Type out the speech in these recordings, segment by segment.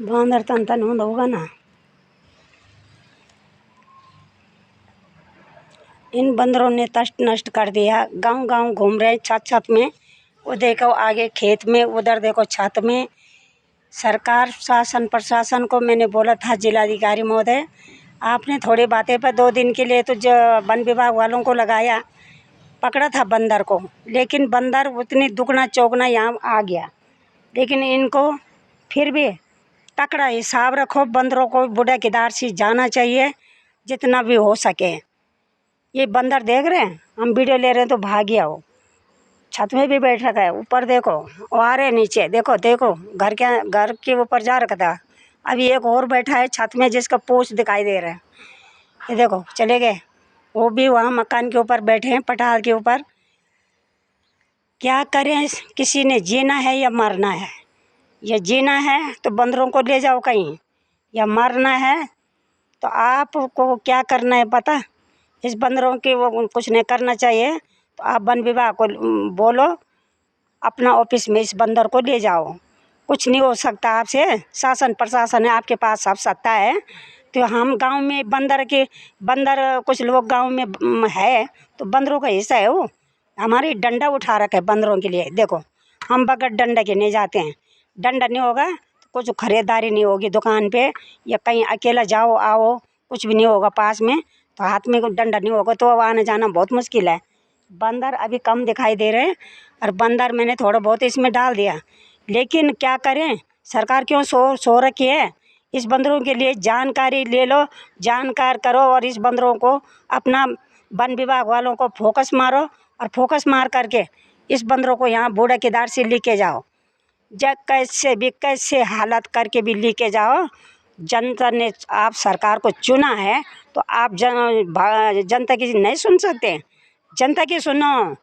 बांदर तन होगा ना। इन बंदरों ने तस्ट नष्ट कर दिया। गांव गांव घूम रहे छत छत में। वो देखो आगे खेत में, उधर देखो छत में। सरकार शासन प्रशासन को मैंने बोला था, जिलाधिकारी महोदय आपने थोड़ी बातें पर 2 दिन के लिए तो जो वन विभाग वालों को लगाया, पकड़ा था बंदर को, लेकिन बंदर उतनी दुगना चौगना यहाँ आ गया। लेकिन इनको फिर भी तकड़ा हिसाब रखो। बंदरों को बूढ़ा केदार से जाना चाहिए जितना भी हो सके। ये बंदर देख रहे हैं, हम वीडियो ले रहे हैं तो भाग गया। वो छत में भी बैठ रखा है, ऊपर देखो वो आ रहे नीचे, देखो देखो घर के ऊपर जा रखा था। अभी एक और बैठा है छत में जिसका पूंछ दिखाई दे रहा है। ये देखो चले गए, वो भी वहाँ मकान के ऊपर बैठे हैं, पठार के ऊपर। क्या करें, किसी ने जीना है या मरना है। ये जीना है तो बंदरों को ले जाओ कहीं, या मरना है तो आपको क्या करना है पता। इस बंदरों की वो कुछ नहीं करना चाहिए, तो आप वन विभाग को बोलो अपना ऑफिस में इस बंदर को ले जाओ। कुछ नहीं हो सकता आपसे, शासन प्रशासन है आपके पास, सब सत्ता है। तो हम गांव में बंदर कुछ लोग गांव में है तो बंदरों का हिस्सा है वो। हमारी डंडा उठा रखा है बंदरों के लिए। देखो हम बगैर डंडा के नहीं जाते हैं। डंडा नहीं होगा तो कुछ खरीदारी नहीं होगी दुकान पे, या कहीं अकेला जाओ आओ कुछ भी नहीं होगा पास में। तो हाथ में डंडा नहीं होगा तो आने जाना बहुत मुश्किल है। बंदर अभी कम दिखाई दे रहे हैं, और बंदर मैंने थोड़ा बहुत इसमें डाल दिया। लेकिन क्या करें, सरकार क्यों सो रखी है। इस बंदरों के लिए जानकारी ले लो, जानकार करो, और इस बंदरों को अपना वन विभाग वालों को फोकस मारो, और फोकस मार करके इस बंदरों को यहाँ बूढ़ा केदार से लेके जाओ। जब कैसे हालत करके भी लेके जाओ। जनता ने आप सरकार को चुना है तो आप जनता की नहीं सुन सकते। जनता की सुनो,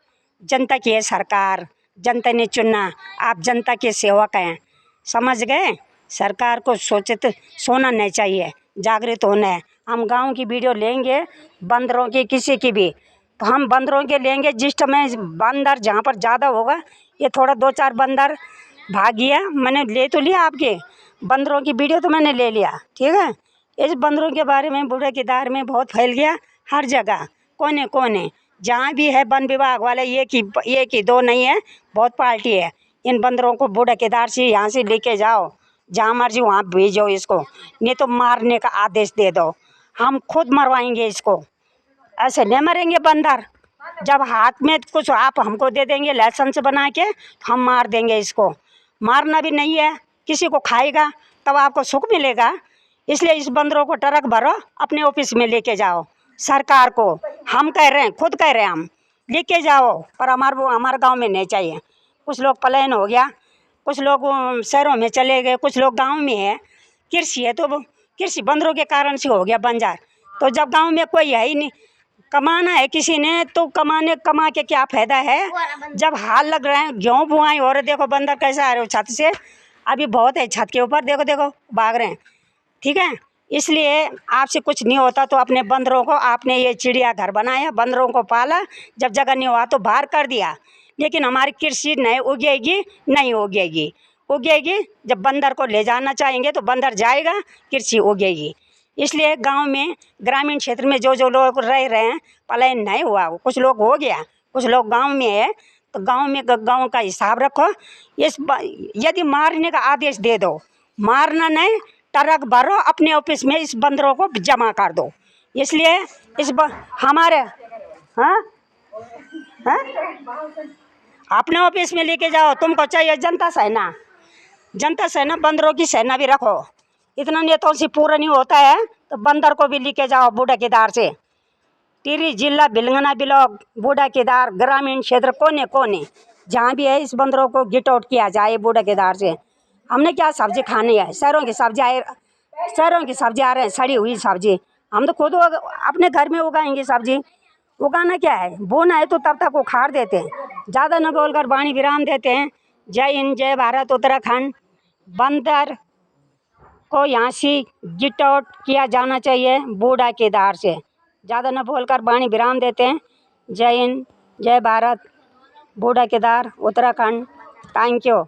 जनता की है सरकार, जनता ने चुना, आप जनता के सेवक हैं, समझ गए। सरकार को सोना नहीं चाहिए, जागृत होना है। हम गांव की वीडियो लेंगे बंदरों की, किसी की भी, तो हम बंदरों के लेंगे जिस समय बंदर जहाँ पर ज़्यादा होगा। ये थोड़ा 2-4 बंदर भाग गया, मैंने ले तो लिया आपके बंदरों की वीडियो तो मैंने ले लिया, ठीक है। इस बंदरों के बारे में बूढ़ा केदार में बहुत फैल गया, हर जगह कोने कोने जहाँ भी है वन विभाग वाले, एक ही 2 नहीं है, बहुत पार्टी है। इन बंदरों को बूढ़ा केदार से यहाँ से लेके जाओ, जहाँ मर्जी वहाँ भेजो इसको, नहीं तो मारने का आदेश दे दो, हम खुद मरवाएंगे इसको। ऐसे नहीं मरेंगे बंदर। जब हाथ में कुछ आप हमको दे देंगे लाइसेंस बना के, हम मार देंगे इसको। मारना भी नहीं है, किसी को खाएगा तब आपको सुख मिलेगा। इसलिए इस बंदरों को ट्रक भरो, अपने ऑफिस में लेके जाओ। सरकार को हम कह रहे हैं, खुद कह रहे हैं हम, लेके जाओ, पर हमारे गांव में नहीं चाहिए। कुछ लोग पलायन हो गया, कुछ लोग शहरों में चले गए, कुछ लोग गांव में है। कृषि है तो कृषि बंदरों के कारण से हो गया बंजर। तो जब गांव में कोई है ही नहीं, कमाना है किसी ने तो कमा के क्या फायदा है। जब हाल लग रहे हैं, गेहूँ बुआई हो रहे, देखो बंदर कैसे आ रहे हो छत से। अभी बहुत है छत के ऊपर, देखो देखो भाग रहे हैं, ठीक है। इसलिए आपसे कुछ नहीं होता तो अपने बंदरों को, आपने ये चिड़ियाघर बनाया, बंदरों को पाला, जब जगह नहीं हुआ तो बाहर कर दिया। लेकिन हमारी कृषि नहीं उगेगी, नहीं उगेगी। उगेगी जब बंदर को ले जाना चाहेंगे तो बंदर जाएगा, कृषि उगेगी। इसलिए गांव में, ग्रामीण क्षेत्र में जो लोग रह रहे हैं, पलायन नहीं हुआ, कुछ लोग हो गया, कुछ लोग गांव में है, तो गांव का हिसाब रखो। यदि मारने का आदेश दे दो, मारना नहीं, ट्रक भरो अपने ऑफिस में, इस बंदरों को जमा कर दो। इसलिए हमारे हाँ हाँ अपने ऑफिस में लेके जाओ। तुमको चाहिए जनता सेना, जनता सेना, बंदरों की सेना भी रखो। इतना नेताओं से पूरा नहीं होता है तो बंदर को भी लेके जाओ बूढ़ा केदार से। टिहरी जिला भिलंगना ब्लॉक, बूढ़ा केदार, ग्रामीण क्षेत्र, कोने कोने जहाँ भी है, इस बंदरों को गेट आउट किया जाए बूढ़ा केदार से। हमने क्या सब्जी खानी है, शहरों की सब्जी आ रहे हैं, सड़ी हुई सब्जी। हम तो खुद अपने घर में उगाएंगे सब्जी। उगाना क्या है, बोना है तो तब तक उखाड़ देते हैं। ज़्यादा न बोलकर वाणी विराम देते हैं। जय हिंद, जय भारत, उत्तराखंड। बंदर को यहाँ से गेट आउट किया जाना चाहिए बूढ़ा केदार से। ज़्यादा न बोलकर वाणी विराम देते हैं। जय हिंद, जय भारत, बूढ़ा केदार, उत्तराखंड। Thank you.